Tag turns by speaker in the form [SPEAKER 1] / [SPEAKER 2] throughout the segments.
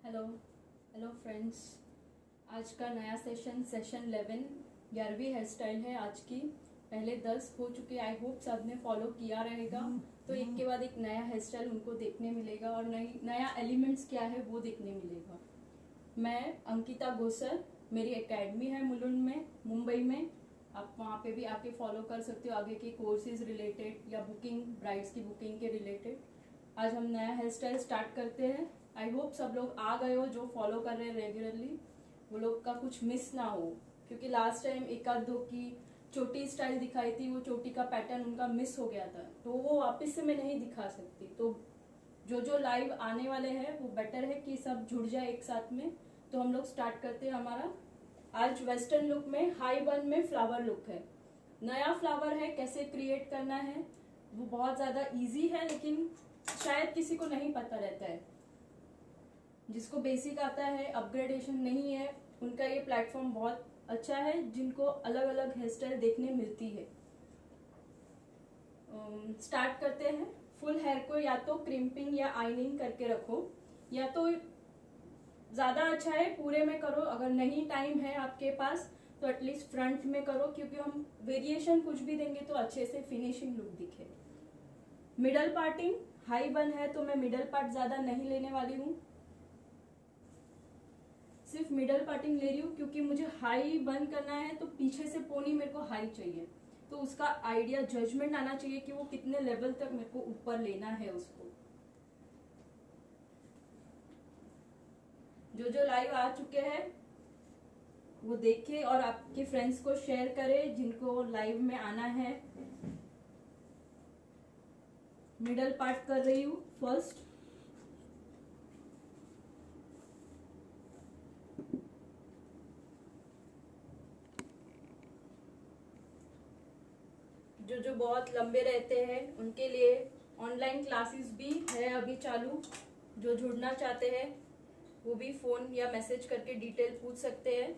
[SPEAKER 1] Hello hello friends. आज का नया सेशन 11 11वीं हेयर स्टाइल है आज की। पहले 10 हो चुके। आई होप सब ने फॉलो किया रहेगा। तो एक के बाद एक नया हेयर स्टाइल उनको देखने मिलेगा और नया एलिमेंट्स क्या है वो देखने मिलेगा। मैं अंकिता गोसर, मेरी एकेडमी है मुलुंड में, मुंबई में। आप वहाँ पे भी आके फॉलो कर सकते हो आगे के कोर्सेज रिलेटेड या बुकिंग, ब्राइड्स की बुकिंग के रिलेटेड। आज हम नया हेयर स्टाइल स्टार्ट करते हैं। आई होप सब लोग आ गए हो जो फॉलो कर रहे हैं रेगुलरली, वो लोग का कुछ मिस ना हो, क्योंकि लास्ट टाइम एक आध दो की चोटी स्टाइल दिखाई थी, वो चोटी का पैटर्न उनका मिस हो गया था, तो वो वापस से मैं नहीं दिखा सकती। तो जो लाइव आने वाले हैं वो बेटर है कि सब जुड़ जाए एक साथ में। तो हम लोग स्टार्ट करते हैं हमारा आज वेस्टर्न लुक में, हाई बन में फ्लावर लुक है। नया फ्लावर है, कैसे क्रिएट करना है वो बहुत ज्यादा इजी है, लेकिन शायद किसी को नहीं पता रहता है। जिसको बेसिक आता है, अपग्रेडेशन नहीं है, उनका ये प्लेटफॉर्म बहुत अच्छा है, जिनको अलग अलग हेयर स्टाइल देखने मिलती है। स्टार्ट करते हैं। फुल हेयर को या तो क्रिम्पिंग या आइनिंग करके रखो, या तो ज्यादा अच्छा है पूरे में करो। अगर नहीं टाइम है आपके पास तो एटलीस्ट फ्रंट में करो, क्योंकि हम वेरिएशन कुछ भी देंगे तो अच्छे से फिनिशिंग लुक दिखे। मिडल पार्टिंग, हाई बन है तो मैं मिडल पार्ट ज्यादा नहीं लेने वाली हूँ, सिर्फ मिडल पार्टिंग ले रही हूँ, क्योंकि मुझे हाई बन करना है तो पीछे से पोनी मेरे को हाई चाहिए। तो उसका आइडिया, जजमेंट आना चाहिए कि वो कितने लेवल तक मेरे को ऊपर लेना है उसको। जो लाइव आ चुके हैं वो देखे और आपके फ्रेंड्स को शेयर करें जिनको लाइव में आना है। मिडल पार्ट कर रही हूँ फर्स्ट। जो बहुत लंबे रहते हैं उनके लिए ऑनलाइन क्लासेस भी है अभी चालू। जो जुड़ना चाहते हैं वो भी फोन या मैसेज करके डिटेल पूछ सकते हैं।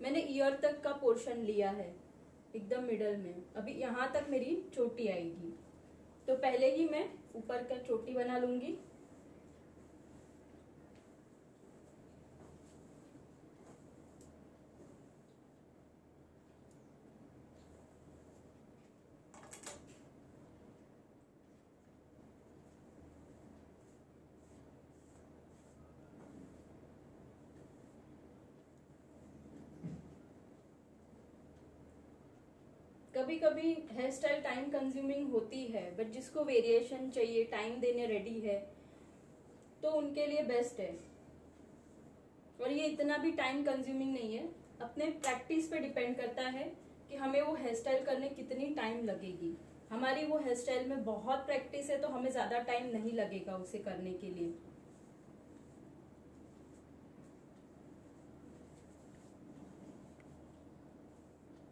[SPEAKER 1] मैंने ईयर तक का पोर्शन लिया है, एकदम मिडल में। अभी यहाँ तक मेरी चोटी आएगी, तो पहले ही मैं ऊपर का चोटी बना लूंगी। कभी कभी हेयर स्टाइल टाइम कंज्यूमिंग होती है, बट जिसको वेरिएशन चाहिए, टाइम देने रेडी है, तो उनके लिए बेस्ट है। और ये इतना भी टाइम कंज्यूमिंग नहीं है, अपने प्रैक्टिस पे डिपेंड करता है कि हमें वो हेयर स्टाइल करने कितनी टाइम लगेगी। हमारी वो हेयर स्टाइल में बहुत प्रैक्टिस है तो हमें ज्यादा टाइम नहीं लगेगा उसे करने के लिए।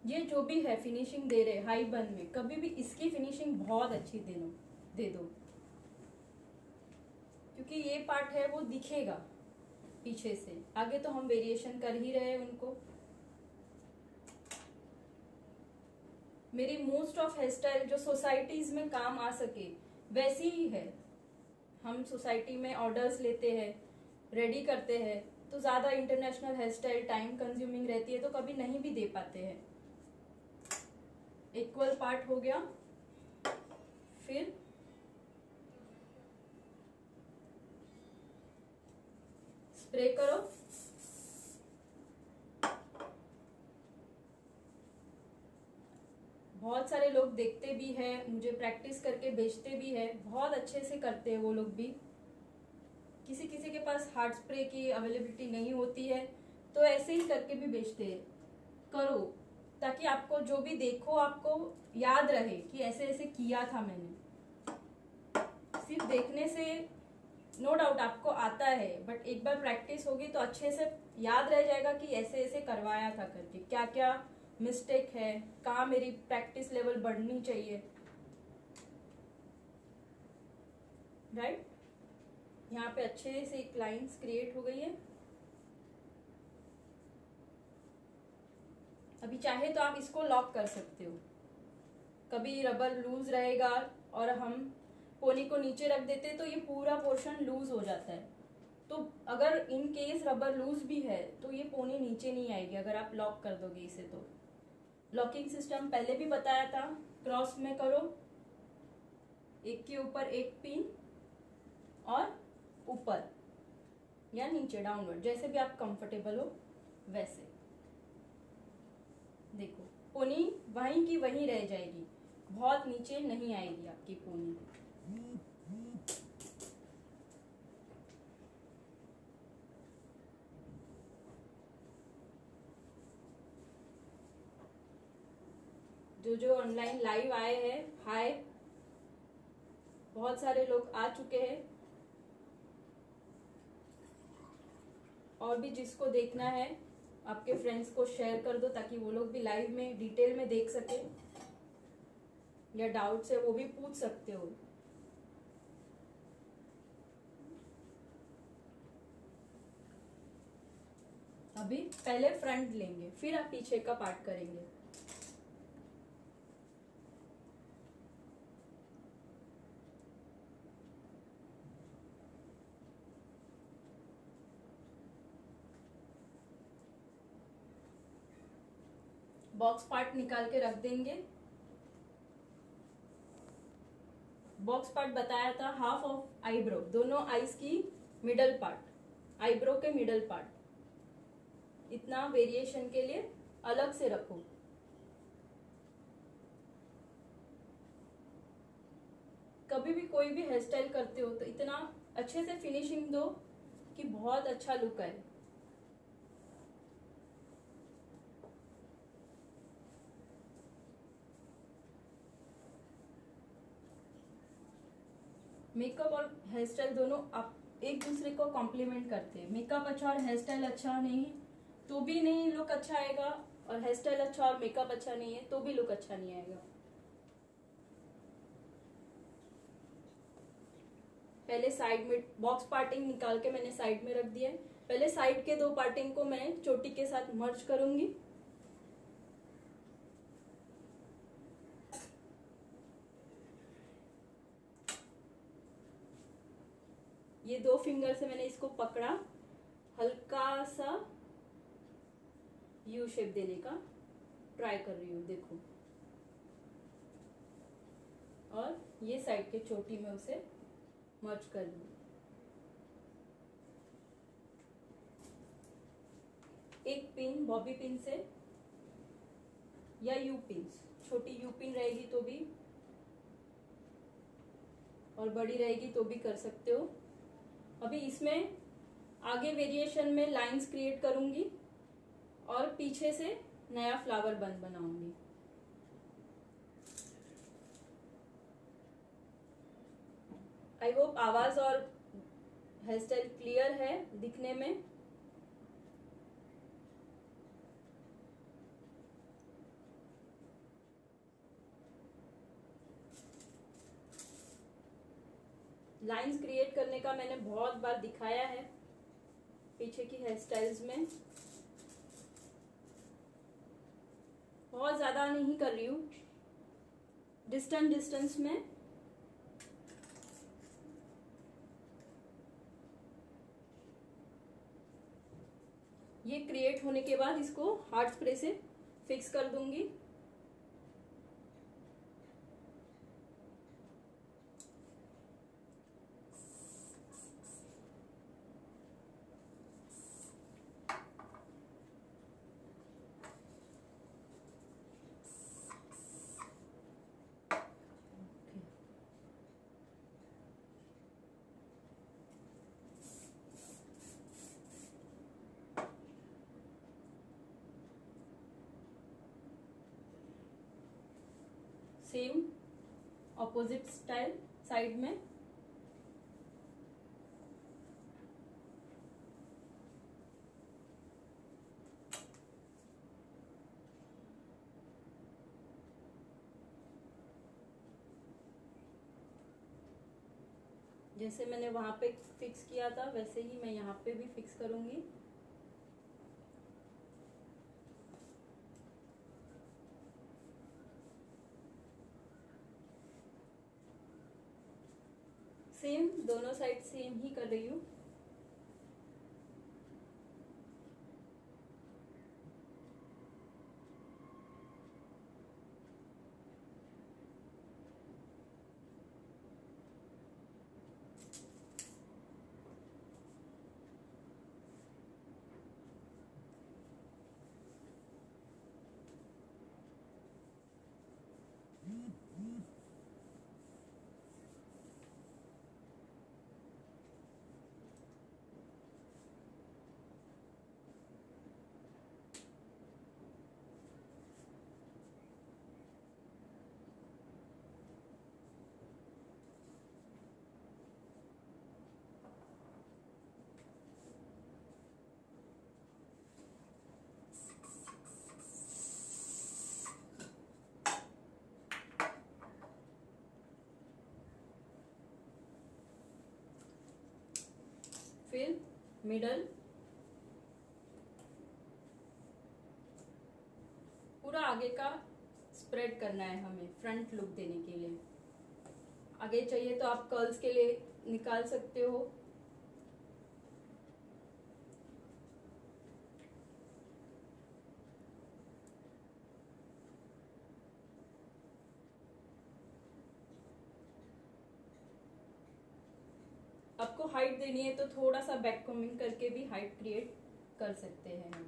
[SPEAKER 1] ये जो भी है फिनिशिंग दे रहे हाई बन में, कभी भी इसकी फिनिशिंग बहुत अच्छी दे दो, क्योंकि ये पार्ट है वो दिखेगा पीछे से। आगे तो हम वेरिएशन कर ही रहे हैं उनको। मेरी मोस्ट ऑफ हेयर स्टाइल जो सोसाइटीज में काम आ सके वैसी ही है। हम सोसाइटी में ऑर्डर्स लेते हैं, रेडी करते हैं, तो ज्यादा international hair style time consuming रहती है तो कभी नहीं भी दे पाते हैं। इक्वल पार्ट हो गया, फिर स्प्रे करो। बहुत सारे लोग देखते भी हैं, मुझे प्रैक्टिस करके भेजते भी है, बहुत अच्छे से करते हैं वो लोग भी। किसी किसी के पास हार्ड स्प्रे की अवेलेबिलिटी नहीं होती है तो ऐसे ही करके भी बेचते हैं। करो ताकि आपको जो भी देखो आपको याद रहे कि ऐसे ऐसे किया था मैंने। सिर्फ देखने से नो डाउट आपको आता है, बट एक बार प्रैक्टिस होगी तो अच्छे से याद रह जाएगा कि ऐसे ऐसे करवाया था करके, क्या क्या मिस्टेक है, कहाँ मेरी प्रैक्टिस लेवल बढ़नी चाहिए। राइट, यहाँ पे अच्छे से एक लाइंस क्रिएट हो गई है। अभी चाहे तो आप इसको लॉक कर सकते हो, कभी रबर लूज रहेगा और हम पोनी को नीचे रख देते तो ये पूरा पोर्शन लूज हो जाता है। तो अगर इन केस रबर लूज भी है तो ये पोनी नीचे नहीं आएगी अगर आप लॉक कर दोगे इसे। तो लॉकिंग सिस्टम पहले भी बताया था, क्रॉस में करो, एक के ऊपर एक पिन और ऊपर या नीचे डाउनवर्ड, जैसे भी आप कंफर्टेबल हो वैसे। देखो पोनी वहीं की वहीं रह जाएगी, बहुत नीचे नहीं आएगी आपकी पोनी। जो ऑनलाइन लाइव आए हैं, हाय, बहुत सारे लोग आ चुके हैं। और भी जिसको देखना है आपके फ्रेंड्स को शेयर कर दो ताकि वो लोग भी लाइव में डिटेल में देख सके, या डाउट्स है वो भी पूछ सकते हो। अभी पहले फ्रंट लेंगे फिर आप पीछे का पार्ट करेंगे। बॉक्स पार्ट निकाल के रख देंगे। बॉक्स पार्ट बताया था हाफ ऑफ आईब्रो, दोनों आईज की मिडल पार्ट, आईब्रो के मिडल पार्ट, इतना वेरिएशन के लिए अलग से रखो। कभी भी कोई भी हेयर स्टाइल करते हो तो इतना अच्छे से फिनिशिंग दो कि बहुत अच्छा लुक आए। मेकअप और हेयर स्टाइल दोनों आप एक दूसरे को कॉम्प्लीमेंट करते हैं। मेकअप अच्छा और हेयर स्टाइल अच्छा नहीं तो भी नहीं लुक अच्छा आएगा, और हेयर स्टाइल अच्छा और मेकअप अच्छा नहीं है तो भी लुक अच्छा नहीं आएगा। पहले साइड में बॉक्स पार्टिंग निकाल के मैंने साइड में रख दिया है। पहले साइड के दो पार्टिंग को मैं चोटी के साथ मर्ज करूंगी। ये दो फिंगर से मैंने इसको पकड़ा, हल्का सा यू शेप देने का ट्राई कर रही हूँ, देखो। और ये साइड के चोटी में उसे मर्ज कर लूँ। एक पिन बॉबी पिन से या यू पिन, छोटी यू पिन रहेगी तो भी और बड़ी रहेगी तो भी कर सकते हो। अभी इसमें आगे वेरिएशन में लाइंस क्रिएट करूंगी और पीछे से नया फ्लावर बन बनाऊंगी। आई होप आवाज और हेयर स्टाइल क्लियर है दिखने में। लाइंस क्रिएट करने का मैंने बहुत बार दिखाया है पीछे की हेयर स्टाइल्स में, बहुत ज्यादा नहीं कर रही हूँ, डिस्टेंस में। ये क्रिएट होने के बाद इसको हार्ड स्प्रे से फिक्स कर दूंगी। सेम ऑपोजिट स्टाइल साइड में। जैसे मैंने वहां पे फिक्स किया था वैसे ही मैं यहाँ पे भी फिक्स करूंगी। सेम दोनों साइड सेम ही कर रही हूँ। फिर मिडल, पूरा आगे का स्प्रेड करना है हमें फ्रंट लुक देने के लिए। आगे चाहिए तो आप कर्ल्स के लिए निकाल सकते हो। आपको हाइट देनी है तो थोड़ा सा बैक कॉमिंग करके भी हाइट क्रिएट कर सकते हैं हम।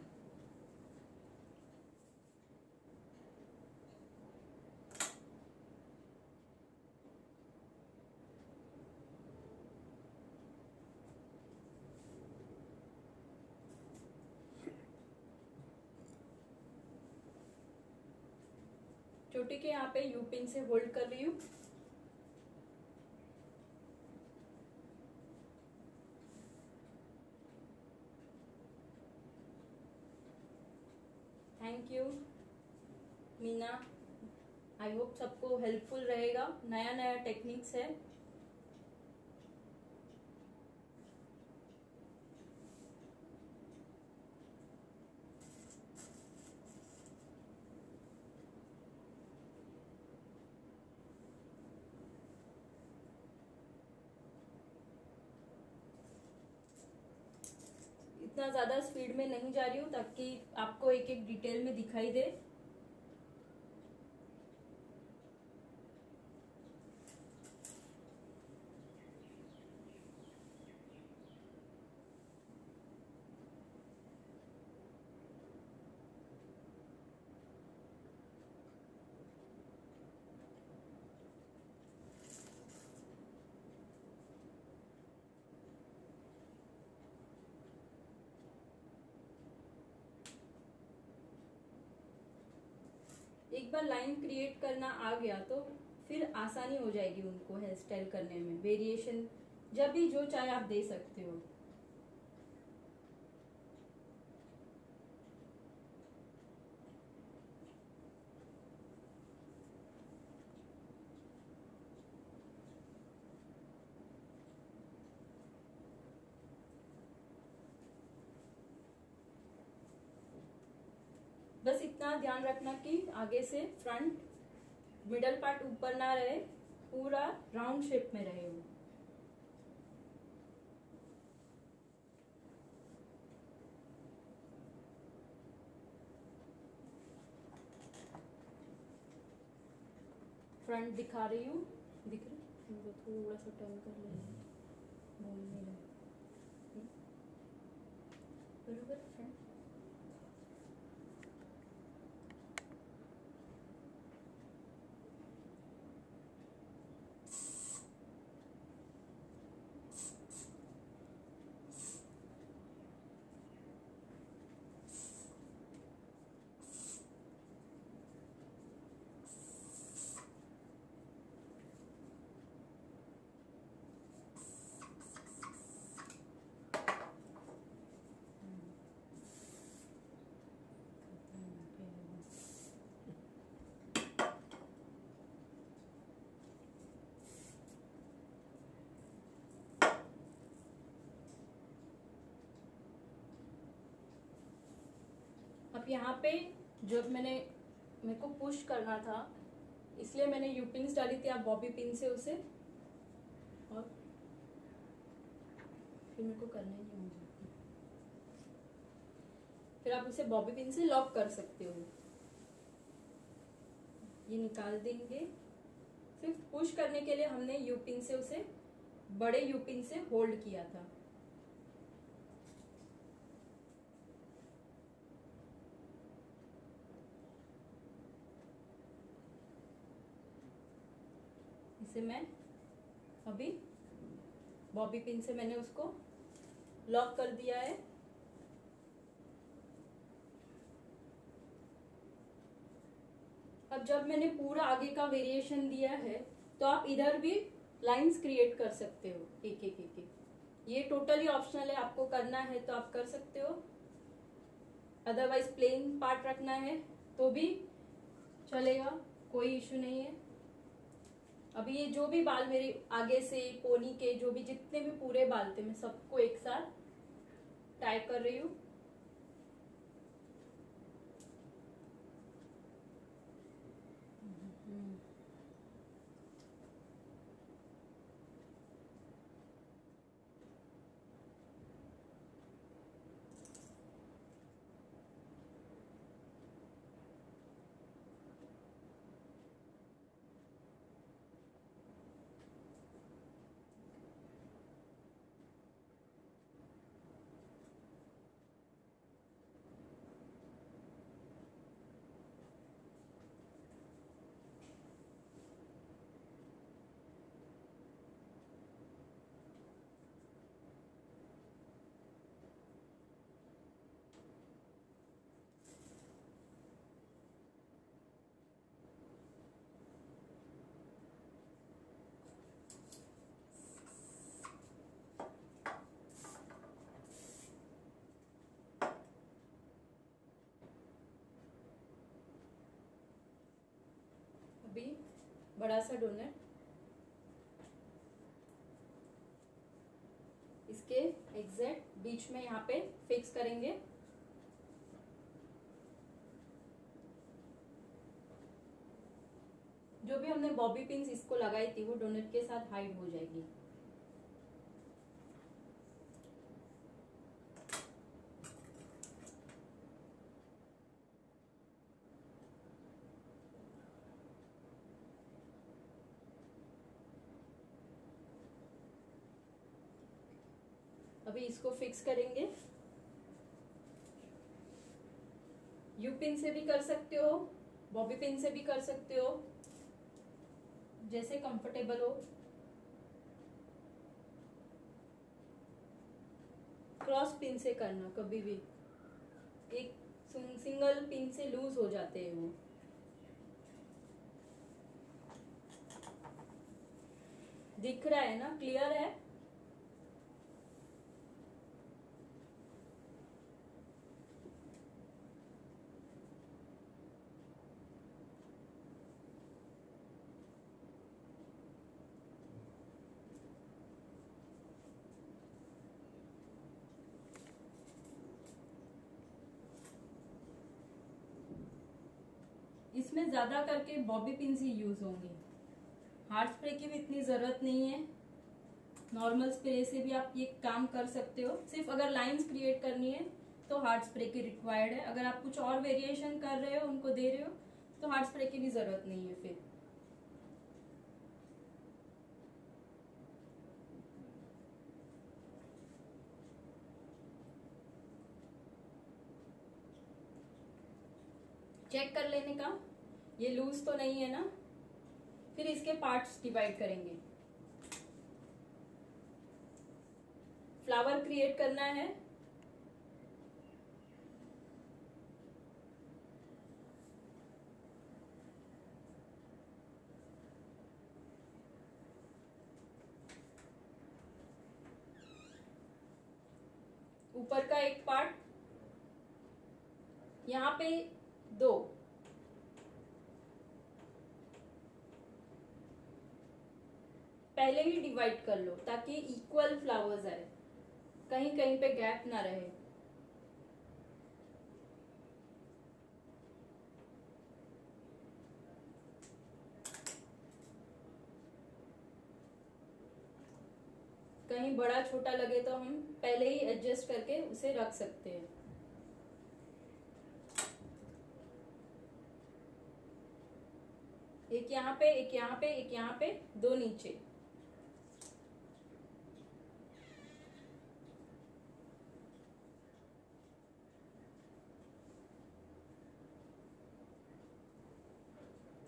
[SPEAKER 1] चोटी के यहाँ पे यू पिन से होल्ड कर रही हूँ। Thank you Meena, I hope सबको हेल्पफुल रहेगा। नया नया टेक्निक्स है। इतना ज्यादा स्पीड में नहीं जा रही हूँ ताकि आपको एक एक डिटेल में दिखाई दे। एक बार लाइन क्रिएट करना आ गया तो फिर आसानी हो जाएगी उनको हेयर स्टाइल करने में। वेरिएशन जब भी जो चाहे आप दे सकते हो। बस इतना ध्यान रखना कि आगे से फ्रंट मिडल पार्ट ऊपर ना रहे, पूरा राउंड शेप में रहे वो। फ्रंट दिखा रही हूँ, दिख रही, थोड़ा सा टर्न कर लेंगे, बोल नहीं रहा बरोबर फ्रंट। अब यहाँ पे जब मेरे को पुश करना था इसलिए मैंने यू पिन्स डाली थी, आप बॉबी पिन से उसे और फिर मेरे को करना ही नहीं होगा। फिर आप उसे बॉबी पिन से लॉक कर सकते हो। ये निकाल देंगे। सिर्फ पुश करने के लिए हमने यू पिन से उसे बड़े यू पिन से होल्ड किया था। इसे मैं अभी बॉबी पिन से मैंने उसको लॉक कर दिया है। अब जब मैंने पूरा आगे का वेरिएशन दिया है तो आप इधर भी लाइंस क्रिएट कर सकते हो एक एक एक एक। ये टोटली ऑप्शनल है, आपको करना है तो आप कर सकते हो, अदरवाइज प्लेन पार्ट रखना है तो भी चलेगा, कोई इशू नहीं है। अभी ये जो भी बाल मेरे आगे से पोनी के जो भी जितने भी पूरे बाल थे मैं सबको एक साथ टाई कर रही हूँ। अभी बड़ा सा डोनट इसके एग्जैक्ट बीच में यहाँ पे फिक्स करेंगे। जो भी हमने बॉबी पिन्स इसको लगाई थी वो डोनट के साथ हाइड हो जाएगी। अभी इसको फिक्स करेंगे। यू पिन से भी कर सकते हो, बॉबी पिन से भी कर सकते हो, जैसे कंफर्टेबल हो। क्रॉस पिन से करना, कभी भी एक सिंगल पिन से लूज हो जाते हैं वो। दिख रहा है ना, क्लियर है? इसमें ज्यादा करके बॉबी पिन्स ही यूज होंगे, हार्ड स्प्रे की भी इतनी जरूरत नहीं है। नॉर्मल स्प्रे से भी आप ये काम कर सकते हो। सिर्फ अगर लाइंस क्रिएट करनी है तो हार्ड स्प्रे की रिक्वायर्ड है। अगर आप कुछ और वेरिएशन कर रहे हो, उनको दे रहे हो, तो हार्ड स्प्रे की भी जरूरत नहीं है फिर। चेक कर लेने का ये लूज तो नहीं है ना। फिर इसके पार्ट्स डिवाइड करेंगे। फ्लावर क्रिएट करना है। ऊपर का एक पार्ट, यहाँ पे 2, पहले ही डिवाइड कर लो ताकि इक्वल फ्लावर्स आए, कहीं कहीं पे गैप ना रहे। कहीं बड़ा छोटा लगे तो हम पहले ही एडजस्ट करके उसे रख सकते हैं। एक यहाँ पे, एक यहाँ पे, एक यहाँ पे, दो नीचे।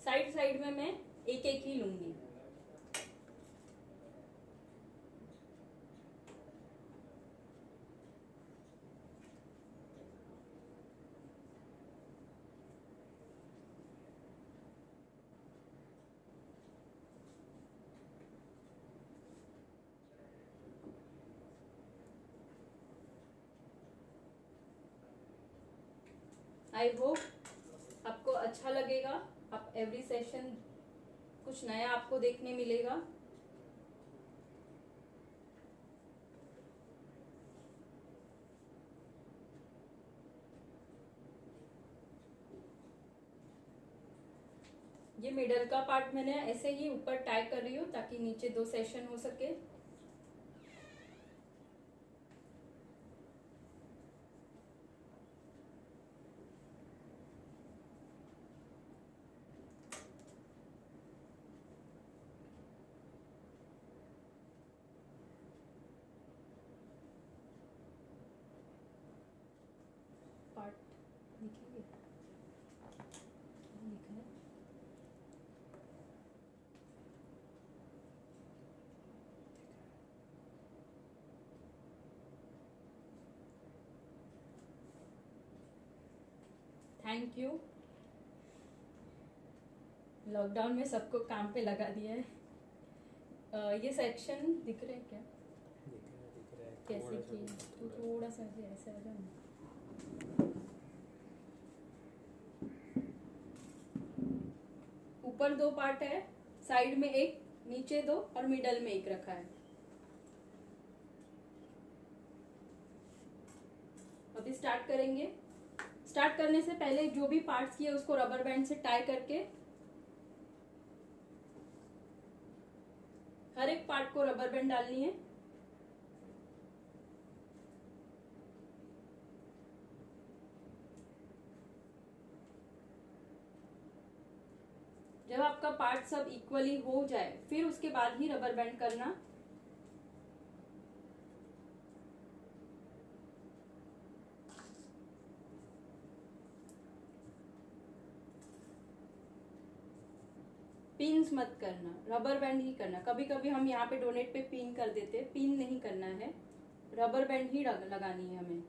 [SPEAKER 1] साइड साइड में मैं एक एक ही लूंगी। आई होप आपको अच्छा लगेगा। आप एवरी सेशन कुछ नया आपको देखने मिलेगा। ये मिडल का पार्ट मैंने ऐसे ही ऊपर टाई कर रही हूँ ताकि नीचे दो सेशन हो सके। पार्ट लिखेंगे, लिखा है। Thank you. लॉकडाउन में सबको काम पे लगा दिया है। ये सेक्शन दिख रहा है क्या?
[SPEAKER 2] दिख रहा है
[SPEAKER 1] कैसे किए? तो थोड़ा सा ऐसे आ जाओ। ऊपर दो पार्ट है, साइड में एक, नीचे दो और मिडल में एक रखा है। अभी स्टार्ट करेंगे। स्टार्ट करने से पहले जो भी पार्ट्स किए उसको रबर बैंड से टाई करके, हर एक पार्ट को रबर बैंड डालनी है। जब आपका पार्ट सब इक्वली हो जाए फिर उसके बाद ही रबर बैंड करना। पिन्स मत करना, रबर बैंड ही करना। कभी कभी हम यहाँ पे डोनेट पे पिन कर देते हैं, पिन नहीं करना है, रबर बैंड ही लगानी है हमें।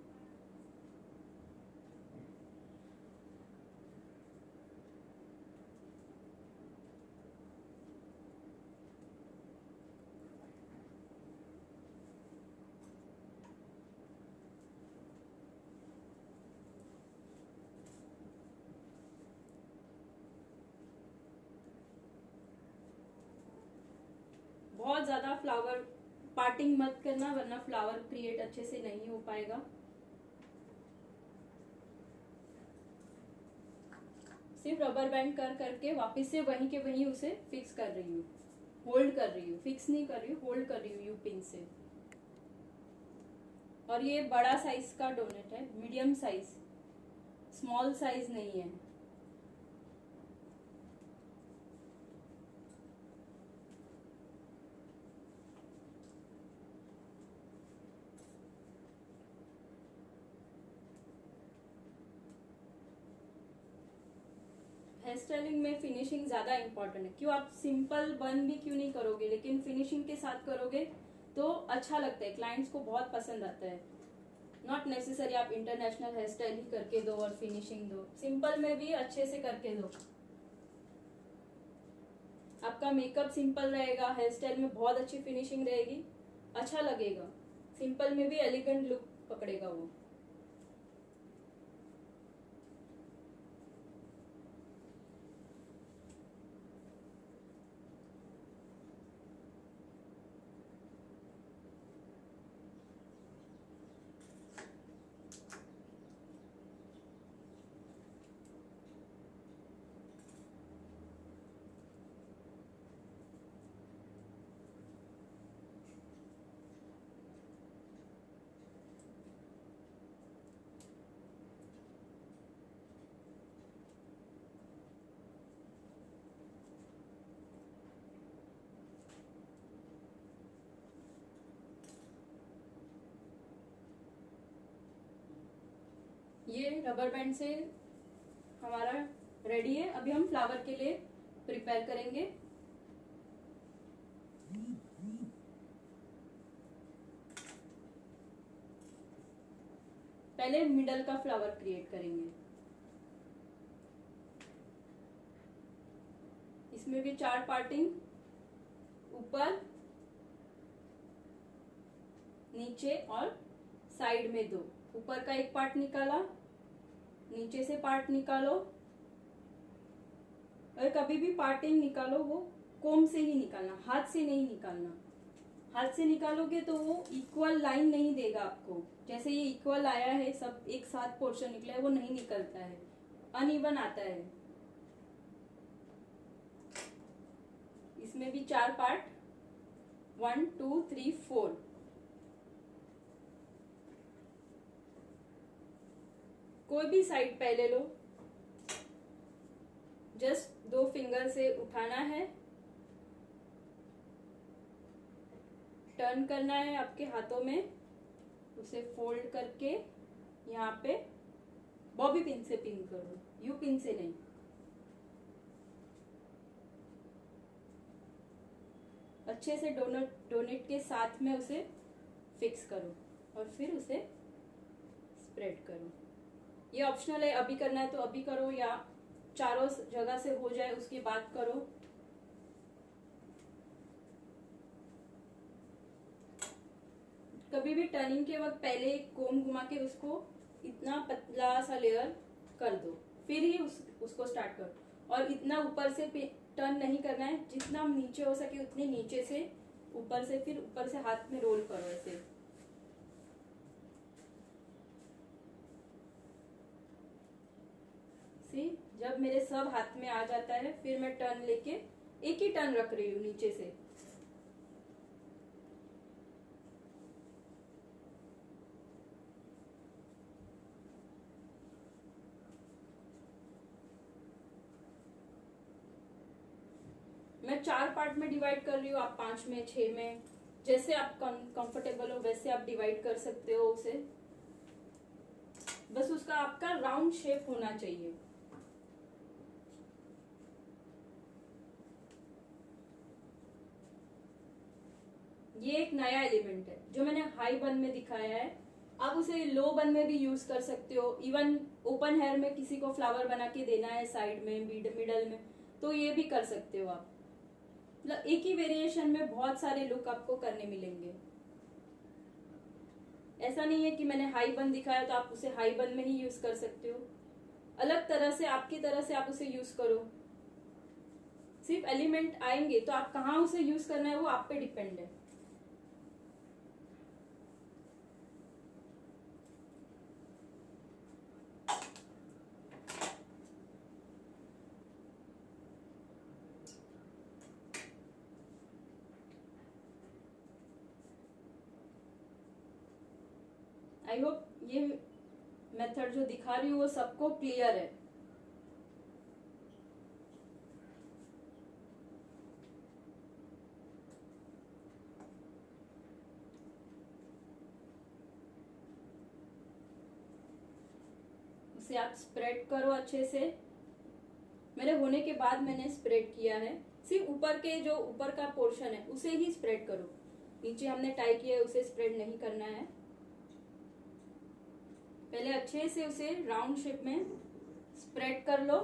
[SPEAKER 1] बहुत ज्यादा फ्लावर पार्टिंग मत करना वरना फ्लावर क्रिएट अच्छे से नहीं हो पाएगा। सिर्फ रबर बैंड कर करके वापस से वहीं के वहीं उसे फिक्स कर रही हूँ, होल्ड कर रही हूँ, फिक्स नहीं कर रही हूँ, होल्ड कर रही हूँ यू पिन से। और ये बड़ा साइज का डोनेट है, मीडियम साइज, स्मॉल साइज नहीं है। हेयर स्टाइलिंग में फिनिशिंग ज्यादा इंपॉर्टेंट है। क्यों आप सिंपल बन भी क्यों नहीं करोगे, लेकिन फिनिशिंग के साथ करोगे तो अच्छा लगता है, क्लाइंट्स को बहुत पसंद आता है। नॉट नेसेसरी आप इंटरनेशनल हेयर स्टाइल ही करके दो और फिनिशिंग दो, सिंपल में भी अच्छे से करके दो। आपका मेकअप सिंपल रहेगा, हेयर स्टाइल में बहुत अच्छी फिनिशिंग रहेगी, अच्छा लगेगा। सिंपल में भी एलिगेंट लुक पकड़ेगा वो। ये रबर बैंड से हमारा रेडी है। अभी हम फ्लावर के लिए प्रिपेयर करेंगे। पहले मिडल का फ्लावर क्रिएट करेंगे। इसमें भी 4 पार्टिंग, ऊपर, नीचे और साइड में 2। ऊपर का एक पार्ट निकाला, नीचे से पार्ट निकालो। और कभी भी पार्टिंग निकालो वो कोम से ही निकालना, हाथ से नहीं निकालना। हाथ से निकालोगे तो वो इक्वल लाइन नहीं देगा आपको। जैसे ये इक्वल आया है, सब एक साथ पोर्शन निकला है, वो नहीं निकलता है, अनइवन आता है। इसमें भी 4 पार्ट, 1 2 3 4। कोई भी साइड पहले लो, जस्ट 2 फिंगर से उठाना है, टर्न करना है आपके हाथों में, उसे फोल्ड करके यहाँ पे बॉबी पिन से पिन करो, यू पिन से नहीं। अच्छे से डोनेट के साथ में उसे फिक्स करो और फिर उसे स्प्रेड करो। ये ऑप्शनल है, अभी करना है तो अभी करो या चारों जगह से हो जाए उसके बाद करो। कभी भी टर्निंग के वक्त पहले कोम घुमा के उसको इतना पतला सा लेयर कर दो, फिर ही उसको स्टार्ट करो। और इतना ऊपर से टर्न नहीं करना है, जितना नीचे हो सके उतने नीचे से, ऊपर से, फिर ऊपर से हाथ में रोल करो ऐसे। सी, जब मेरे सब हाथ में आ जाता है फिर मैं टर्न लेके एक ही टर्न रख रही हूँ नीचे से। मैं 4 पार्ट में डिवाइड कर रही हूँ, आप 5 में, 6 में, जैसे आप कंफर्टेबल हो वैसे आप डिवाइड कर सकते हो उसे। बस उसका आपका राउंड शेप होना चाहिए। ये एक नया एलिमेंट है जो मैंने हाई बन में दिखाया है। आप उसे लो बन में भी यूज कर सकते हो। इवन ओपन हेयर में किसी को फ्लावर बना के देना है साइड में, मिडल में, तो ये भी कर सकते हो आप। मतलब एक ही वेरिएशन में बहुत सारे लुक आपको करने मिलेंगे। ऐसा नहीं है कि मैंने हाई बन दिखाया तो आप उसे हाई बन में ही यूज कर सकते हो। अलग तरह से, आपकी तरह से आप उसे यूज करो। सिर्फ एलिमेंट आएंगे तो आप कहाँ उसे यूज करना है वो आप पे डिपेंड है। आई होप ये मेथड जो दिखा रही हूँ वो सबको क्लियर है। उसे आप स्प्रेड करो अच्छे से। मेरे होने के बाद मैंने स्प्रेड किया है। सिर्फ ऊपर के जो ऊपर का पोर्शन है उसे ही स्प्रेड करो, नीचे हमने टाई किया है उसे स्प्रेड नहीं करना है। पहले अच्छे से उसे राउंड शेप में स्प्रेड कर लो।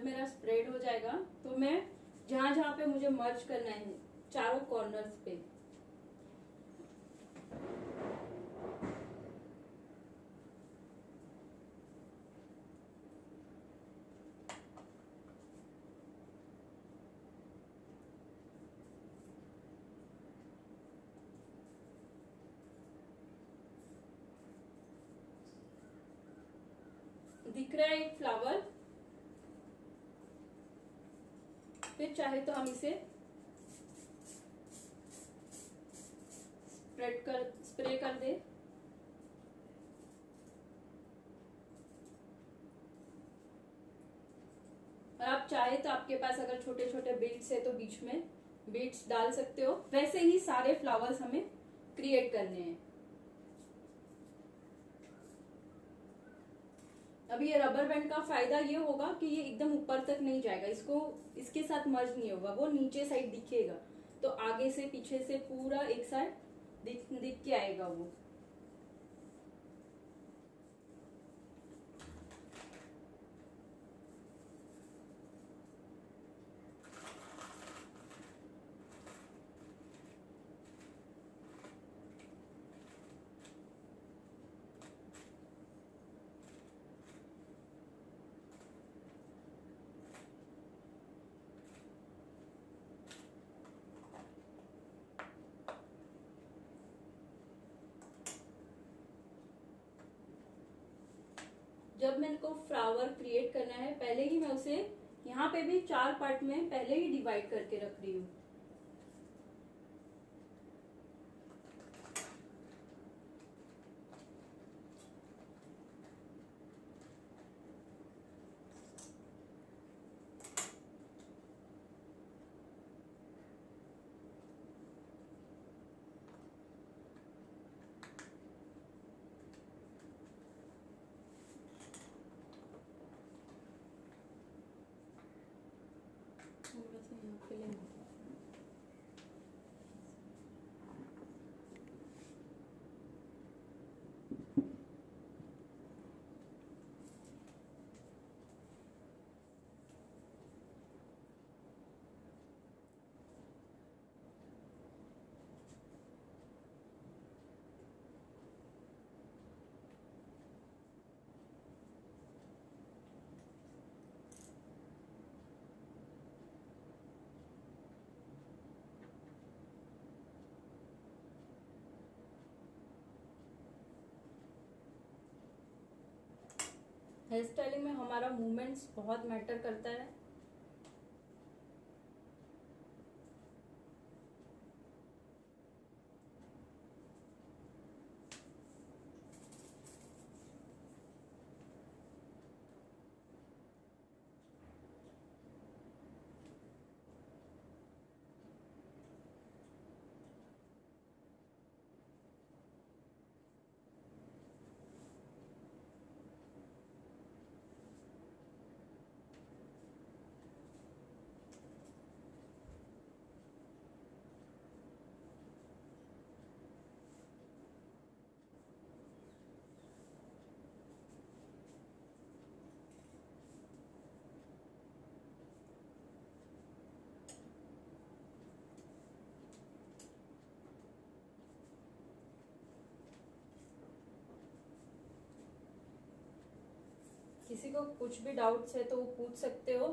[SPEAKER 1] जब मेरा स्प्रेड हो जाएगा तो मैं जहां जहां पे मुझे मर्ज करना है चारों कॉर्नर्स पे दिख रहा है एक फ्लावर। फिर चाहे तो हम इसे स्प्रे कर दे। और आप चाहे तो आपके पास अगर छोटे छोटे बीड्स है तो बीच में बीड्स डाल सकते हो। वैसे ही सारे फ्लावर्स हमें क्रिएट करने हैं। अभी ये रबर बैंड का फायदा ये होगा कि ये एकदम ऊपर तक नहीं जाएगा, इसको इसके साथ मर्ज नहीं होगा, वो नीचे साइड दिखेगा। तो आगे से पीछे से पूरा एक साइड दिख के आएगा वो। जब मेरे को फ्लावर क्रिएट करना है पहले ही मैं उसे यहाँ पे भी 4 पार्ट में पहले ही डिवाइड करके रख रही हूँ। थोड़ा सा यहाँ पे लेंगे। हेयर स्टाइलिंग में हमारा मूवमेंट्स बहुत मैटर करता है। किसी को कुछ भी डाउट्स है तो वो पूछ सकते हो।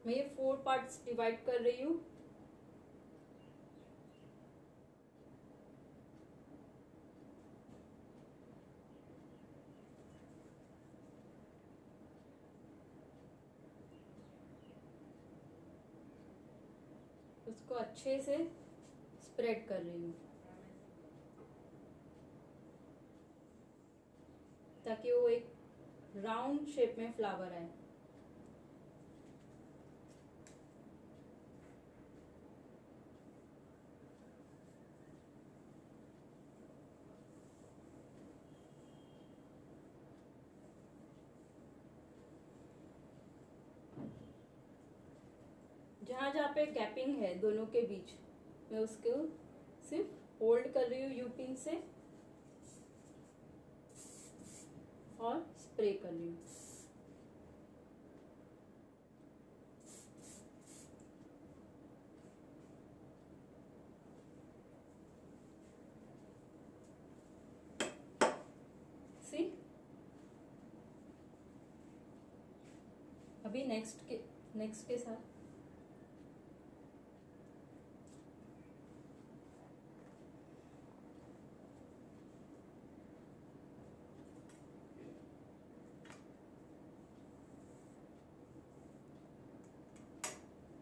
[SPEAKER 1] मैं ये 4 पार्ट्स डिवाइड कर रही हूँ। उसको अच्छे से स्प्रेड कर रही हूँ ताकि वो एक राउंड शेप में फ्लावर आए। जहाँ जहाँ पे गैपिंग है दोनों के बीच, मैं उसको सिर्फ होल्ड कर रही हूँ यू पिन से और स्प्रे कर रही हूँ। सी, अभी नेक्स्ट के साथ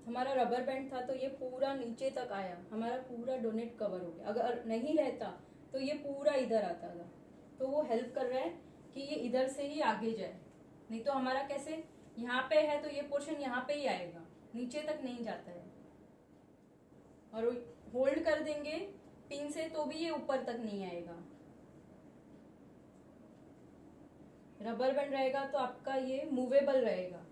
[SPEAKER 1] हमारा रबर बैंड था तो ये पूरा नीचे तक आया, हमारा पूरा डोनेट कवर हो गया। अगर नहीं रहता तो ये पूरा इधर आता था। तो वो हेल्प कर रहा है कि ये इधर से ही आगे जाए, नहीं तो हमारा कैसे यहाँ पे है तो ये पोर्शन यहाँ पे ही आएगा, नीचे तक नहीं जाता है। और होल्ड कर देंगे पिन से तो भी ये ऊपर तक नहीं आएगा। रबर बैंड रहेगा तो आपका ये मूवेबल रहेगा।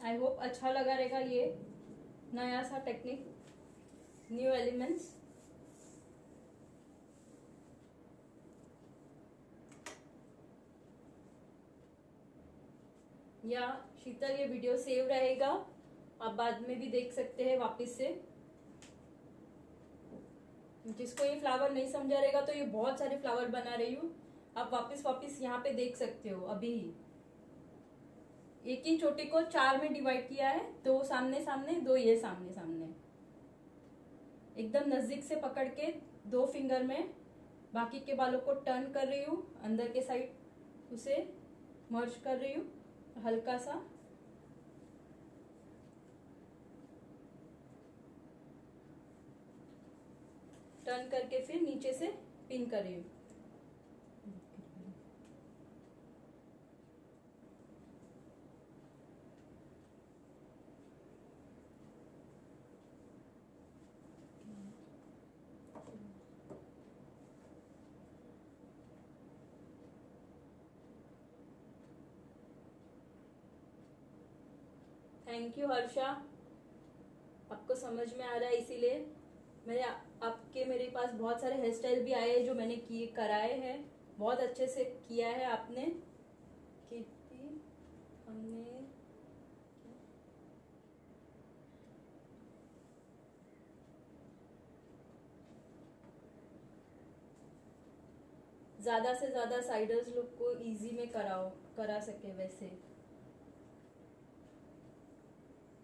[SPEAKER 1] आई होप अच्छा लगा रहेगा ये नया सा टेक्निक, न्यू एलिमेंट्स। या शीतल, ये वीडियो सेव रहेगा, आप बाद में भी देख सकते हैं वापस से। जिसको ये फ्लावर नहीं समझा रहेगा तो ये बहुत सारे फ्लावर बना रही हूँ, आप वापस यहाँ पे देख सकते हो। अभी एक ही चोटी को 4 में डिवाइड किया है, 2 सामने सामने, 2 ये सामने सामने, एकदम नजदीक से पकड़ के 2 फिंगर में बाकी के बालों को टर्न कर रही हूँ, अंदर के साइड उसे मर्ज कर रही हूँ हल्का सा। टर्न करके फिर नीचे से पिन कर रही हूँ। थैंक यू हर्षा, आपको समझ में आ रहा है इसीलिए मेरे पास बहुत सारे हेयर स्टाइल भी आए हैं जो मैंने किए कराए हैं, बहुत अच्छे से किया है आपने। हमने ज्यादा से ज्यादा साइडर्स लोग को इजी में करा सके वैसे।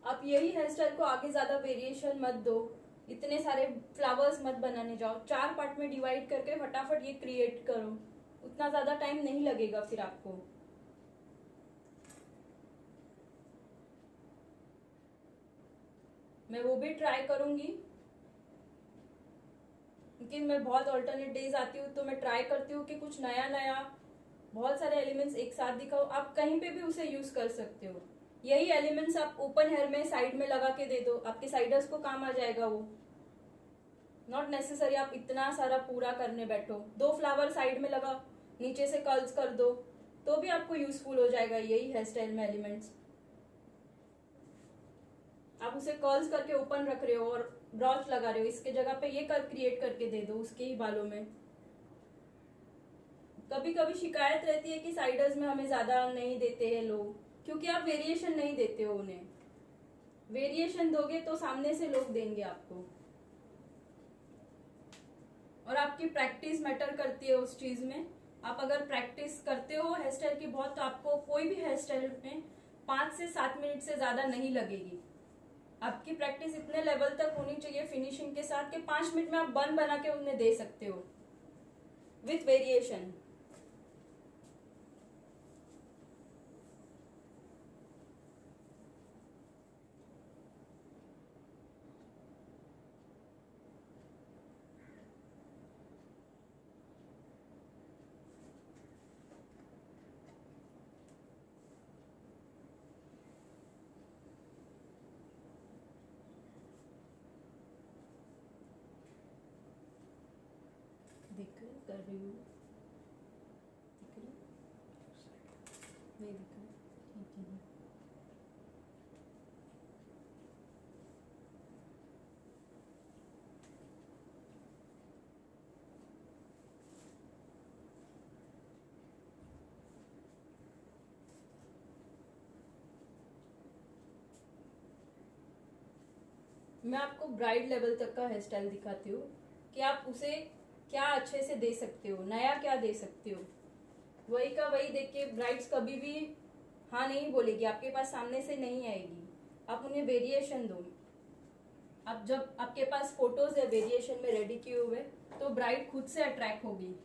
[SPEAKER 1] आप यही हेयर स्टाइल को आगे ज्यादा वेरिएशन मत दो, इतने सारे फ्लावर्स मत बनाने जाओ, 4 पार्ट में डिवाइड करके फटाफट ये क्रिएट करो, उतना ज्यादा टाइम नहीं लगेगा फिर आपको। मैं वो भी ट्राई करूंगी क्योंकि मैं बहुत ऑल्टरनेट डेज आती हूँ तो मैं ट्राई करती हूँ कि कुछ नया नया बहुत सारे एलिमेंट्स एक साथ दिखाओ। आप कहीं पे भी उसे यूज कर सकते हो। यही एलिमेंट्स आप ओपन हेयर में साइड में लगा के दे दो, आपके साइडर्स को काम आ जाएगा वो। नॉट नेसेसरी आप इतना सारा पूरा करने बैठो। 2 फ्लावर साइड में लगा, नीचे से कर्ल्स कर दो तो भी आपको यूजफुल हो जाएगा यही हेयर स्टाइल में एलिमेंट्स। आप उसे कर्ल्स करके ओपन रख रहे हो और ब्रॉच लगा रहे हो, इसके जगह पे ये कर्ल क्रिएट करके दे दो उसके ही बालों में, कभी कभी शिकायत रहती है कि साइडर्स में हमें ज्यादा नहीं देते हैं लोग, क्योंकि आप वेरिएशन नहीं देते हो उन्हें। वेरिएशन दोगे तो सामने से लोग देंगे आपको, और आपकी प्रैक्टिस मैटर करती है उस चीज में। आप अगर प्रैक्टिस करते हो हेयर स्टाइल की बहुत, तो आपको कोई भी हेयर स्टाइल में 5 से 7 मिनट से ज्यादा नहीं लगेगी। आपकी प्रैक्टिस इतने लेवल तक होनी चाहिए फिनिशिंग के साथ कि 5 मिनट में आप बन बना के उन्हें दे सकते हो विथ वेरिएशन। दिख रहा कर रही हूँ, दिख रहा नहीं दिख रहा, ठीक है। मैं आपको ब्राइड लेवल तक का हेयर स्टाइल दिखाती हूँ कि आप उसे क्या अच्छे से दे सकते हो, नया क्या दे सकते हो। वही का वही देख के ब्राइड्स कभी भी हाँ नहीं बोलेगी, आपके पास सामने से नहीं आएगी। आप उन्हें वेरिएशन दो। अब जब आपके पास फोटोज है वेरिएशन में रेडी किए हुए, तो ब्राइड खुद से अट्रैक्ट होगी।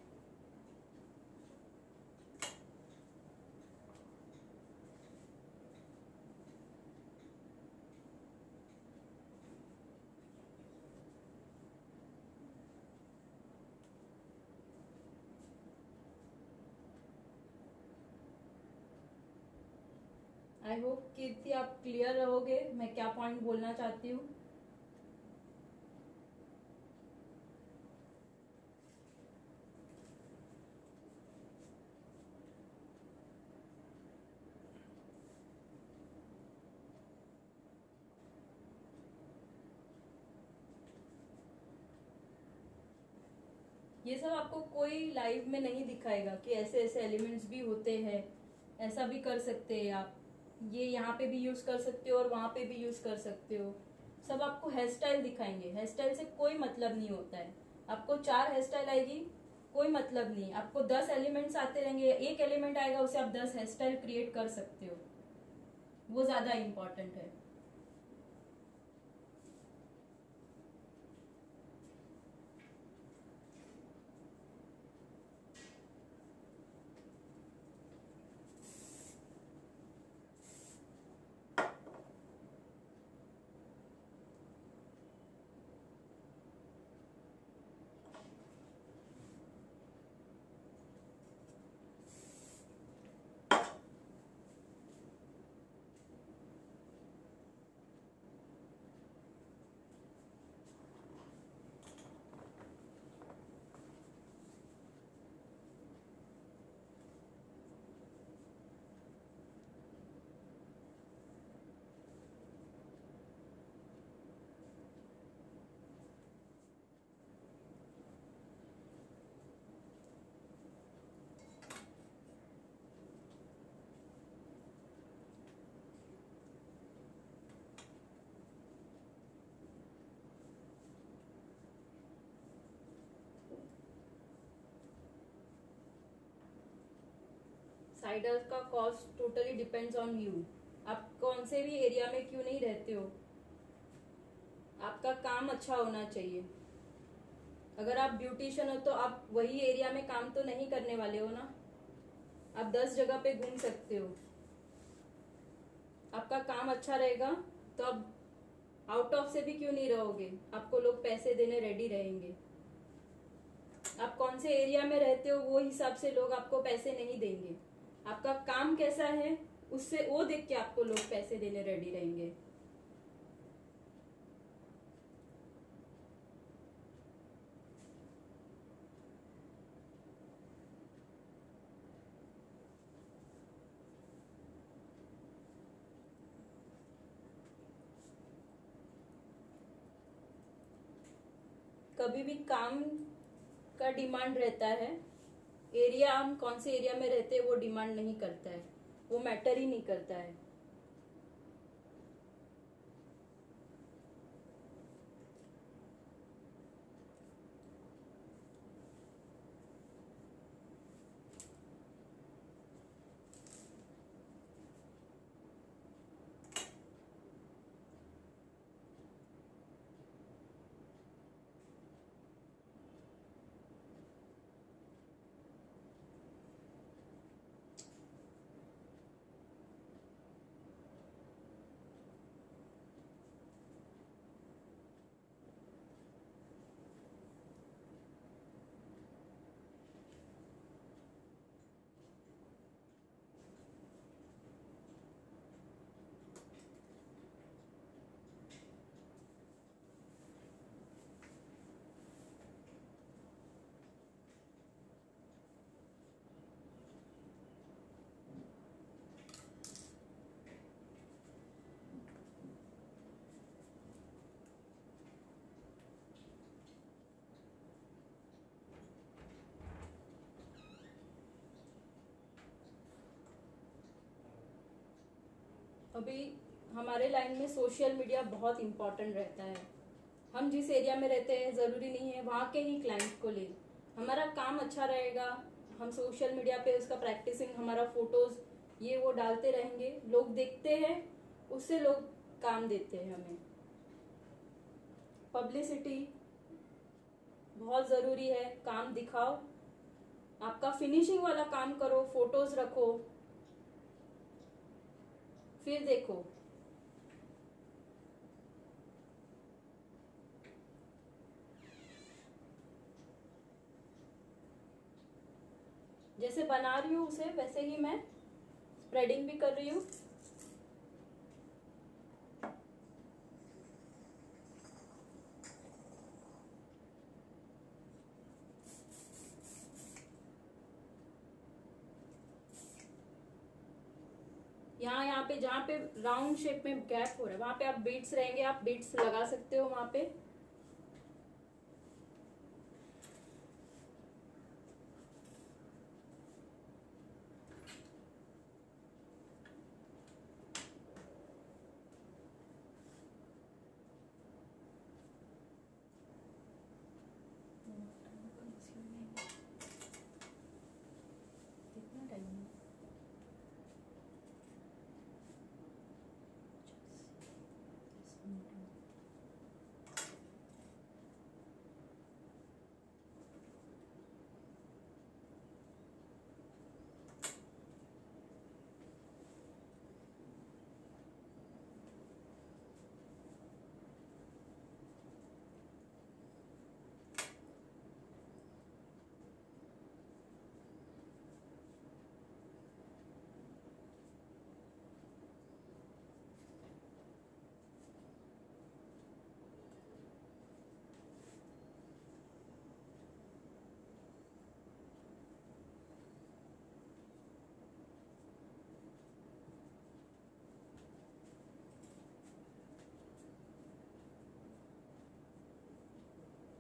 [SPEAKER 1] आई होप कीर्ति आप क्लियर रहोगे मैं क्या पॉइंट बोलना चाहती हूँ। ये सब आपको कोई लाइव में नहीं दिखाएगा कि ऐसे ऐसे एलिमेंट्स भी होते हैं, ऐसा भी कर सकते हैं आप, ये यहाँ पे भी यूज कर सकते हो और वहां पे भी यूज कर सकते हो। सब आपको हेयर स्टाइल दिखाएंगे। हेयर स्टाइल से कोई मतलब नहीं होता है। आपको 4 हेयर स्टाइल आएगी, कोई मतलब नहीं। आपको 10 एलिमेंट्स आते रहेंगे, एक एलिमेंट आएगा उसे आप 10 हेयर स्टाइल क्रिएट कर सकते हो, वो ज्यादा इंपॉर्टेंट है। साइडर का cost totally depends on you. आप कौन से भी एरिया में क्यों नहीं रहते हो, आपका काम अच्छा होना चाहिए। अगर आप ब्यूटिशियन हो तो आप वही एरिया में काम तो नहीं करने वाले हो ना, आप 10 जगह पे घूम सकते हो। आपका काम अच्छा रहेगा तो आप आउट ऑफ से भी क्यों नहीं रहोगे, आपको लोग पैसे देने रेडी रहेंगे। आप कौन से एरिया में रहते हो वो हिसाब से लोग आपको पैसे नहीं देंगे। आपका काम कैसा है उससे वो देख के आपको लोग पैसे देने रेडी रहेंगे। कभी भी काम का डिमांड रहता है एरिया, हम कौन से एरिया में रहते हैं वो डिमांड नहीं करता है, वो मैटर ही नहीं करता है। अभी हमारे लाइन में सोशल मीडिया बहुत इम्पोर्टेंट रहता है। हम जिस एरिया में रहते हैं ज़रूरी नहीं है वहाँ के ही क्लाइंट को ले, हमारा काम अच्छा रहेगा, हम सोशल मीडिया पे उसका प्रैक्टिसिंग, हमारा फोटोज ये वो डालते रहेंगे, लोग देखते हैं, उससे लोग काम देते हैं हमें। पब्लिसिटी बहुत ज़रूरी है, काम दिखाओ, आपका फिनिशिंग वाला काम करो, फोटोज रखो, फिर देखो। जैसे बना रही हूँ उसे वैसे ही मैं स्प्रेडिंग भी कर रही हूँ। यहाँ पे जहाँ पे राउंड शेप में गैप हो रहा है वहां पे आप बीट्स रहेंगे, आप बीट्स लगा सकते हो वहां पे। कितना टाइम है?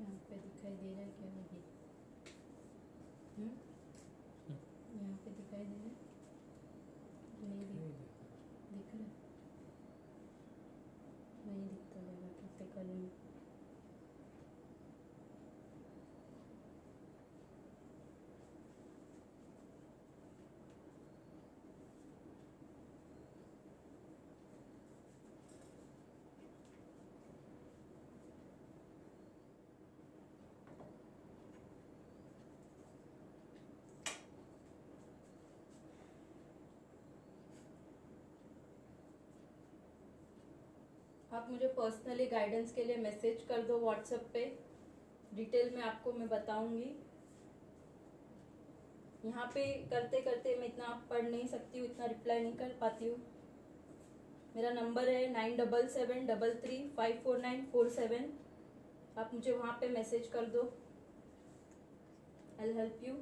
[SPEAKER 1] यहाँ पे दिखाई दे रहा है क्या? वही यहाँ पे दिखाई दे रहा है? नहीं दिख रहा है? नहीं दिखता ज़्यादा, कैसे करूँ? आप मुझे पर्सनली गाइडेंस के लिए मैसेज कर दो व्हाट्सएप पे, डिटेल में आपको मैं बताऊंगी। यहाँ पे करते करते मैं इतना पढ़ नहीं सकती हूँ, इतना रिप्लाई नहीं कर पाती हूँ। मेरा नंबर है 9773354947। आप मुझे वहाँ पे मैसेज कर दो, आई विल हेल्प यू।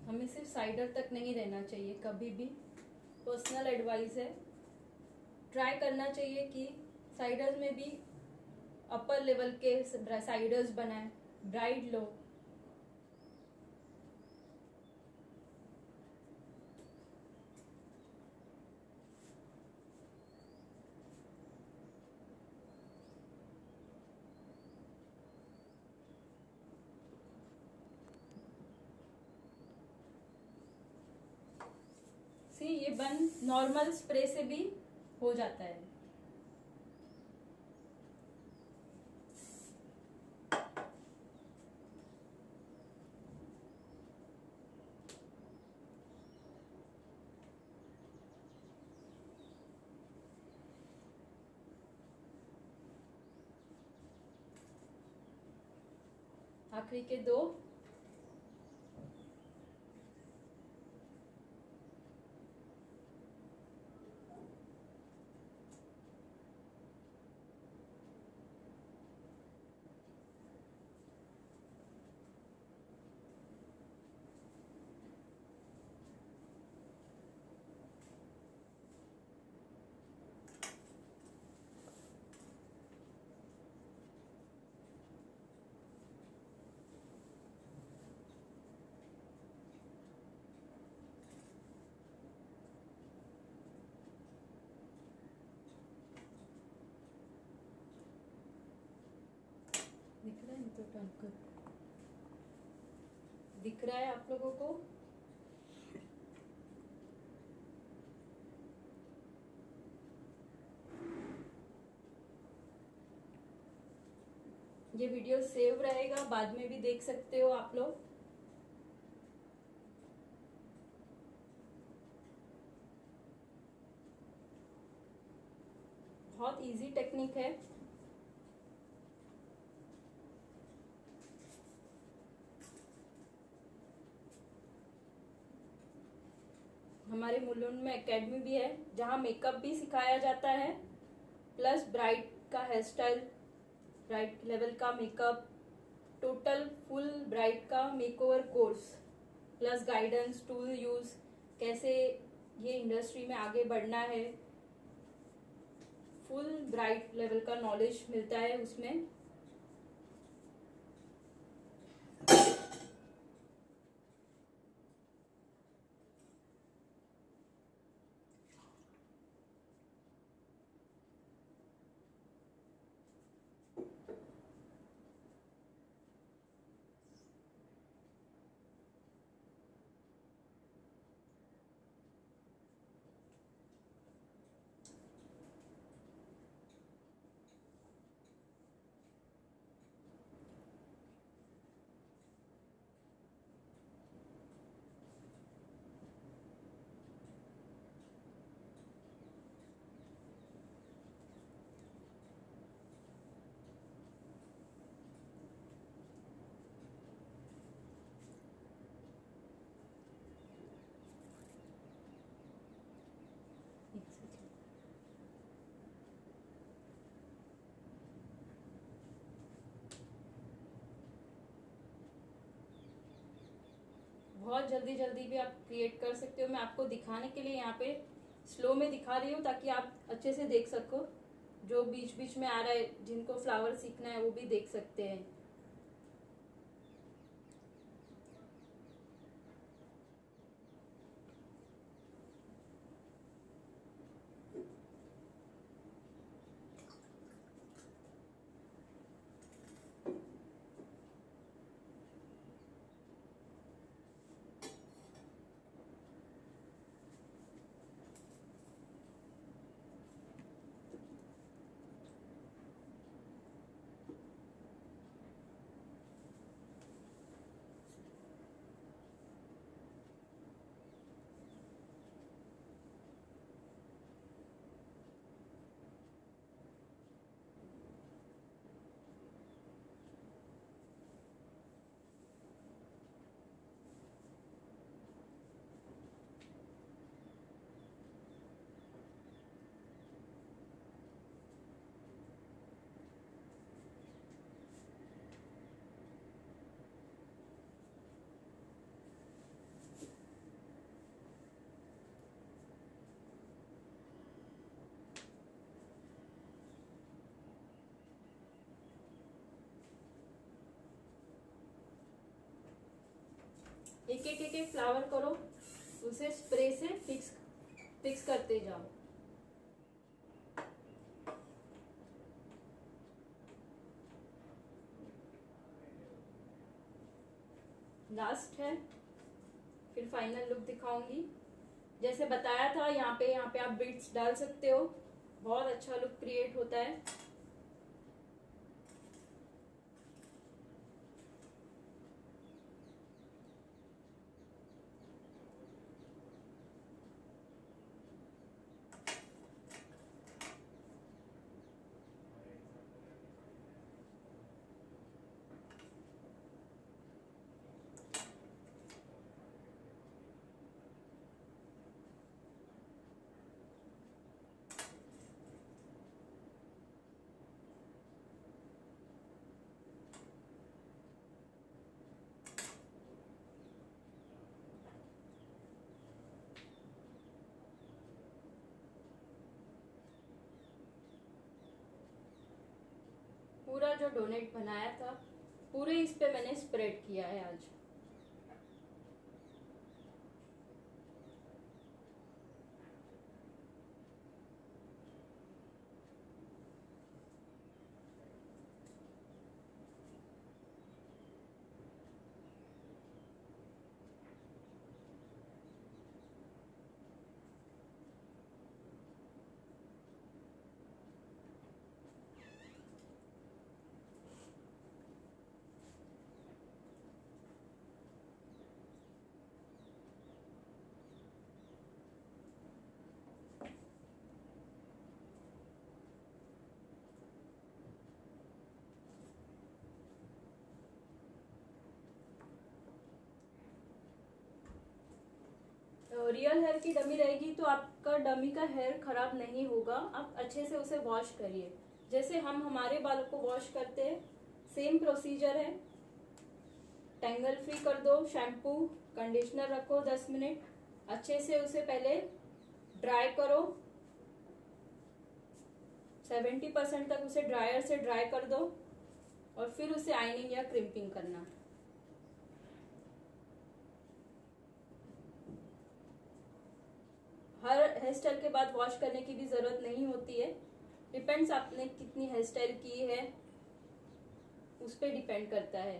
[SPEAKER 1] हमें सिर्फ साइडर तक नहीं रहना चाहिए कभी भी, पर्सनल एडवाइस है। ट्राई करना चाहिए कि साइडर्स में भी अपर लेवल के साइडर्स बनाए, ब्राइड लो। सी ये बन नॉर्मल स्प्रे से भी हो जाता है। आखिरी के दो। दिख रहा है तो टर्न कर, दिख रहा है आप लोगों को? ये वीडियो सेव रहेगा, बाद में भी देख सकते हो आप लोग। बहुत इजी टेक्निक है। हमारे मुलुंड में एकेडमी भी है जहाँ मेकअप भी सिखाया जाता है, प्लस ब्राइड का हेयर स्टाइल, ब्राइड लेवल का मेकअप, टोटल फुल ब्राइड का makeover course, plus guidance, tool use, कैसे ये इंडस्ट्री में आगे बढ़ना है, फुल ब्राइड लेवल का नॉलेज मिलता है उसमें। बहुत जल्दी जल्दी भी आप क्रिएट कर सकते हो। मैं आपको दिखाने के लिए यहाँ पे स्लो में दिखा रही हूँ ताकि आप अच्छे से देख सको। जो बीच बीच में आ रहा है, जिनको फ्लावर सीखना है वो भी देख सकते हैं। एक फ्लावर करो, उसे स्प्रे से फिक्स करते जाओ। लास्ट है, फिर फाइनल लुक दिखाऊंगी। जैसे बताया था, यहाँ पे आप बीड्स डाल सकते हो, बहुत अच्छा लुक क्रिएट होता है। पूरा जो डोनेट बनाया था, पूरे इस पे मैंने स्प्रेड किया है आज। रियल हेयर की डमी रहेगी तो आपका डमी का हेयर खराब नहीं होगा। आप अच्छे से उसे वॉश करिए, जैसे हम हमारे बालों को वॉश करते हैं, सेम प्रोसीजर है। टैंगल फ्री कर दो, शैम्पू कंडीशनर रखो 10 मिनट, अच्छे से उसे पहले ड्राई करो, 70% तक उसे ड्रायर से ड्राई कर दो, और फिर उसे आइनिंग या क्रिम्पिंग करना। हर हेयर स्टाइल के बाद वॉश करने की भी जरूरत नहीं होती है, डिपेंड्स आपने कितनी हेयर स्टाइल की है उस पर डिपेंड करता है।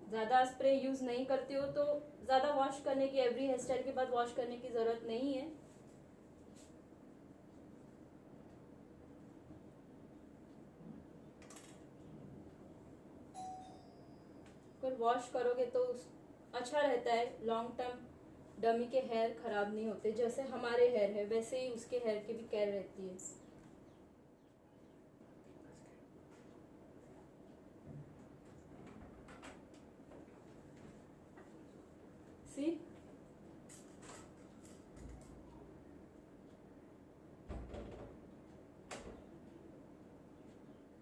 [SPEAKER 1] ज्यादा स्प्रे यूज नहीं करते हो तो ज्यादा वॉश करने की, एवरी हेयर स्टाइल के बाद वॉश करने की जरूरत नहीं है। अगर वॉश करोगे तो अच्छा रहता है, लॉन्ग टर्म डमी के हेयर खराब नहीं होते। जैसे हमारे हेयर है वैसे ही उसके हेयर की भी केयर रहती है। सी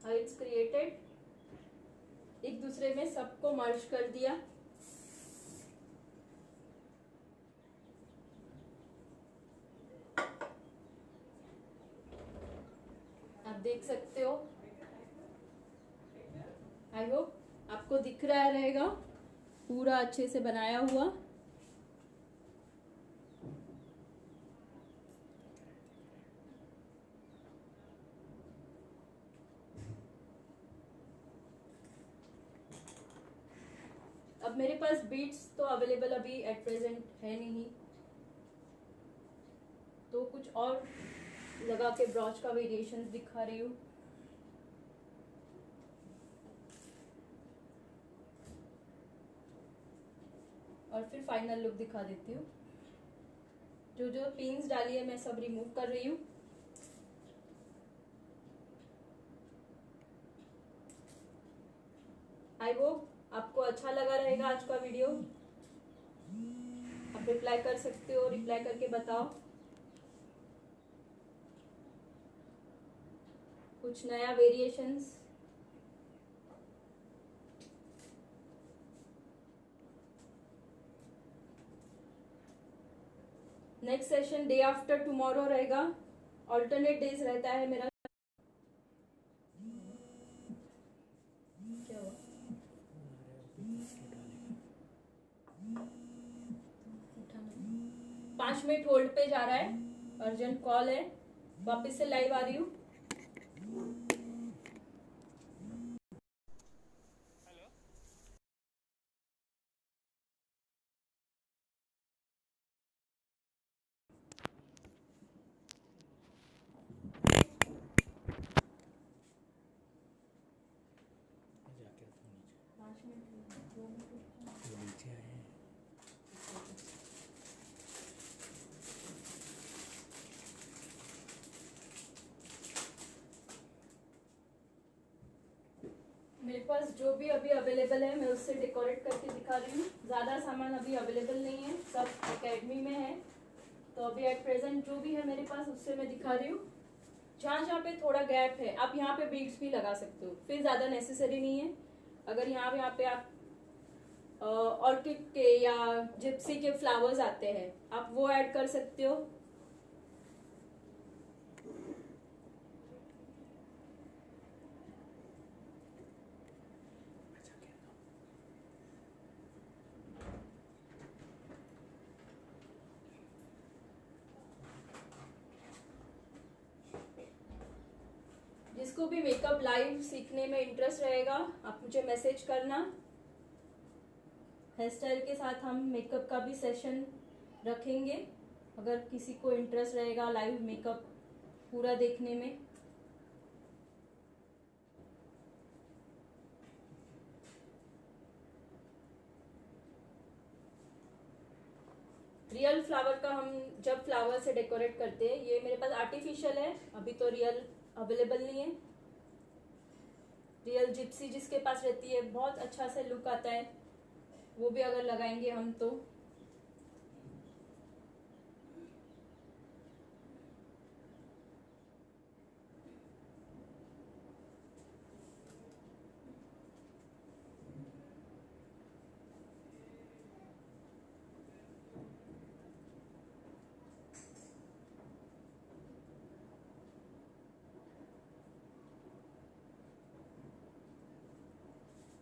[SPEAKER 1] हाउ इट्स क्रिएटेड, एक दूसरे में सबको मर्ज कर दिया। आप देख सकते हो, आई होप आपको दिख रहा रहेगा पूरा अच्छे से बनाया हुआ। अब मेरे पास बीट्स तो अवेलेबल अभी एट प्रेजेंट है नहीं, तो कुछ और लगा के ब्रॉच का वेरिएशन दिखा रही हूँ। और फिर फाइनल लुक दिखा देती हूँ। जो जो पिन्स डाली है मैं सब रिमूव कर रही हूँ। आई होप आपको अच्छा लगा रहेगा आज का वीडियो। आप रिप्लाई कर सकते हो, रिप्लाई करके बताओ कुछ नया variations. Next session day after tomorrow रहेगा, ऑल्टरनेट डेज रहता है मेरा। क्या हुआ? 5 मिनट होल्ड पे जा रहा है, अर्जेंट कॉल है, वापस से लाइव आ रही हूँ।
[SPEAKER 2] जाके आता हूँ नीचे।
[SPEAKER 1] 5 मिनट 2 मिनट
[SPEAKER 2] वो नीचे आए हैं।
[SPEAKER 1] मेरे पास जो भी अभी अवेलेबल है मैं उससे डेकोरेट करके दिखा रही हूँ। ज़्यादा सामान अभी अवेलेबल नहीं है, सब एकेडमी में है, तो अभी एट प्रेजेंट जो भी है मेरे पास उससे मैं दिखा रही हूँ। जहाँ जहाँ पे थोड़ा गैप है आप यहाँ पे बीड्स भी लगा सकते हो, फिर ज़्यादा नेसेसरी नहीं है। अगर यहाँ पे आप ऑर्किड के या जिप्सी के फ्लावर्स आते हैं, आप वो ऐड कर सकते हो।
[SPEAKER 2] मैं जाके आता हूँ।
[SPEAKER 1] जिसको भी मेकअप लाइव सीखने में इंटरेस्ट रहेगा आप मुझे मैसेज करना। हेयर स्टाइल के साथ हम मेकअप का भी सेशन रखेंगे, अगर किसी को इंटरेस्ट रहेगा लाइव मेकअप पूरा देखने में। रियल फ्लावर का हम जब फ्लावर से डेकोरेट करते हैं, ये मेरे पास आर्टिफिशियल है, अभी तो रियल अवेलेबल नहीं है। रियल जिप्सी जिसके पास रहती है बहुत अच्छा से लुक आता है, वो भी अगर लगाएंगे हम तो।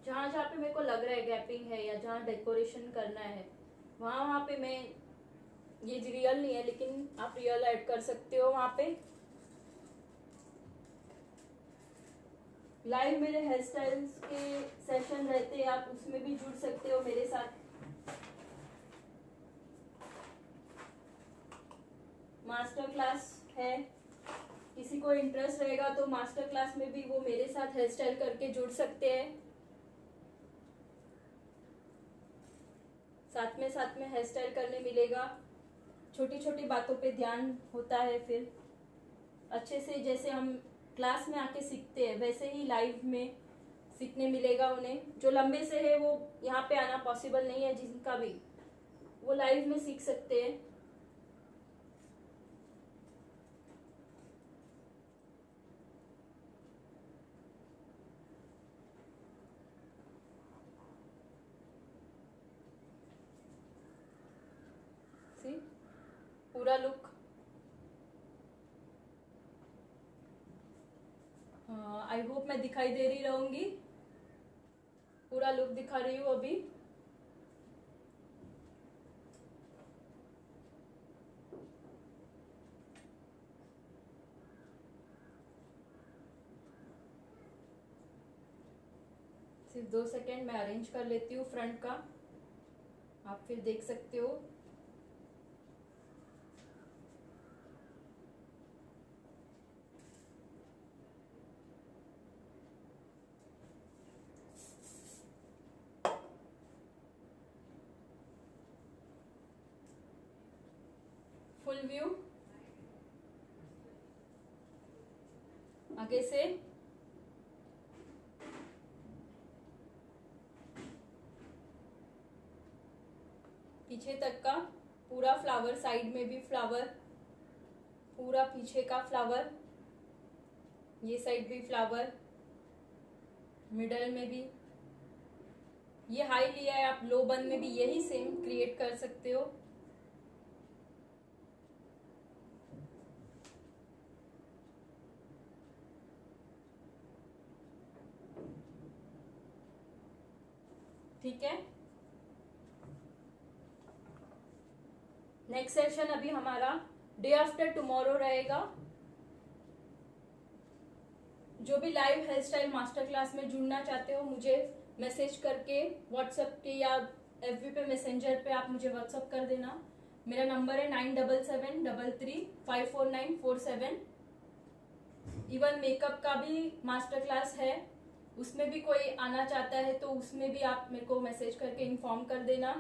[SPEAKER 1] जहाँ जहाँ पे मेरे को लग रहा है गैपिंग है या जहाँ डेकोरेशन करना है, वहाँ वहाँ पे मैं, ये रियल नहीं है लेकिन आप रियल ऐड कर सकते हो वहाँ पे। लाइव मेरे हेयर स्टाइल्स के सेशन रहते हैं, आप उसमें भी जुड़ सकते हो मेरे साथ। मास्टर क्लास है, किसी को इंटरेस्ट रहेगा तो मास्टर क्लास में भी वो मेरे साथ हेयर स्टाइल करके जुड़ सकते हैं। साथ में हेयर स्टाइल करने मिलेगा, छोटी छोटी बातों पे ध्यान होता है, फिर अच्छे से जैसे हम क्लास में आके सीखते हैं वैसे ही लाइव में सीखने मिलेगा उन्हें। जो लंबे से है वो यहाँ पे आना पॉसिबल नहीं है, जिनका भी वो लाइव में सीख सकते हैं। सी पूरा लुक, आई होप मैं दिखाई दे रही रहूंगी। पूरा लुक दिखा रही हूँ अभी। सिर्फ 2 सेकेंड मैं अरेंज कर लेती हूँ फ्रंट का, आप फिर देख सकते हो। फुल व्यू आगे से, पीछे तक का पूरा फ्लावर, साइड में भी फ्लावर, पूरा पीछे का फ्लावर, ये साइड भी फ्लावर, मिडल में भी। ये हाई लिया है, आप लो बन में भी यही सेम क्रिएट कर सकते हो। ठीक है, नेक्स्ट सेशन अभी हमारा डे आफ्टर टुमारो रहेगा। जो भी live hair style master class में जुड़ना चाहते हो मुझे मैसेज करके व्हाट्सएप के या एफबी पे मैसेंजर पे आप मुझे व्हाट्सएप कर देना। मेरा नंबर है 9773354947। इवन मेकअप का भी मास्टर क्लास है, उसमें भी कोई आना चाहता है तो उसमें भी आप मेरे को मैसेज करके इन्फॉर्म कर देना।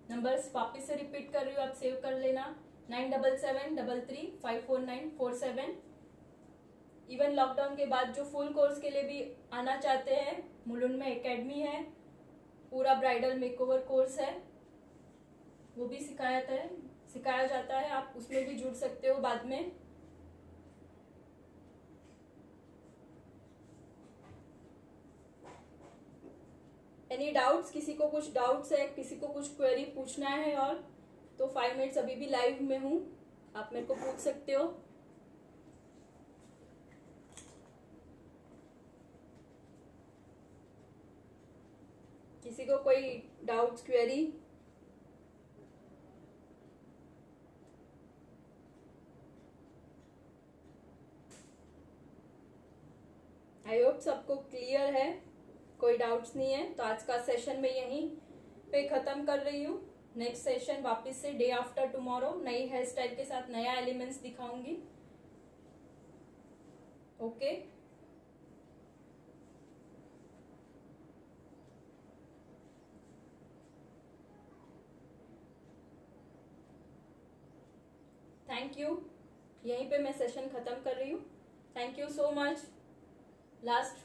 [SPEAKER 1] नंबर्स वापस से रिपीट कर रही हूँ, आप सेव कर लेना। 9773354947। इवन लॉकडाउन के बाद जो फुल कोर्स के लिए भी आना चाहते हैं, मुलुंड में एकेडमी है, पूरा ब्राइडल मेकओवर कोर्स है, वो भी सिखाया जाता है। आप उसमें भी जुड़ सकते हो बाद में। एनी डाउट्स, किसी को कुछ डाउट्स है, किसी को कुछ क्वेरी पूछना है और तो 5 मिनट्स अभी भी लाइव में हूँ, आप मेरे को पूछ सकते हो। किसी को कोई डाउट्स क्वेरी? आई होप सबको क्लियर है, कोई डाउट्स नहीं है। तो आज का सेशन मैं यहीं पे खत्म कर रही हूँ। नेक्स्ट सेशन वापस से डे आफ्टर टुमारो नई हेयर स्टाइल के साथ नया एलिमेंट्स दिखाऊंगी। Okay, thank you. यहीं पे मैं सेशन खत्म कर रही हूँ। Thank you so much. Last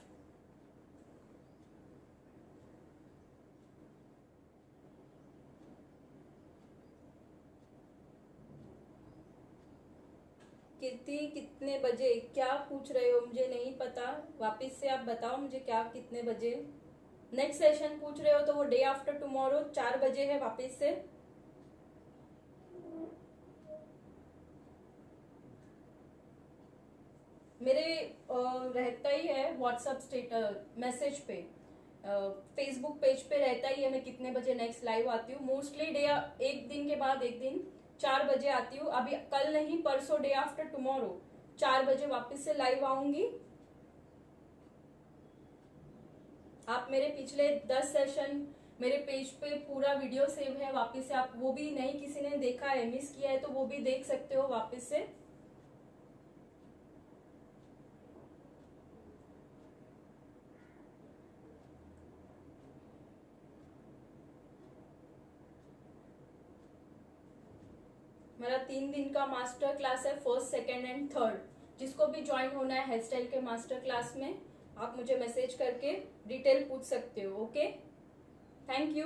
[SPEAKER 1] Kirti, कितने बजे क्या पूछ रहे हो? मुझे नहीं पता, वापस से आप बताओ मुझे क्या कितने बजे नेक्स्ट सेशन पूछ रहे हो। तो वो डे आफ्टर टुमारो 4 बजे है वापस से। मेरे रहता ही है व्हाट्सएप स्टेटस मैसेज पे, फेसबुक पेज पे रहता ही है मैं कितने बजे नेक्स्ट लाइव आती हूँ। मोस्टली डे एक दिन के बाद एक दिन 4 बजे आती हूँ। अभी कल नहीं, परसों डे आफ्टर टुमारो 4 बजे वापस से लाइव आऊंगी। आप मेरे पिछले 10 सेशन मेरे पेज पे पूरा वीडियो सेव है, वापस से आप वो भी नहीं किसी ने देखा है, मिस किया है तो वो भी देख सकते हो वापस से। मेरा 3 दिन का मास्टर क्लास है, फर्स्ट, सेकेंड एंड थर्ड। जिसको भी ज्वाइन होना है हेयर स्टाइल के मास्टर क्लास में, आप मुझे मैसेज करके डिटेल पूछ सकते हो। Okay, thank you.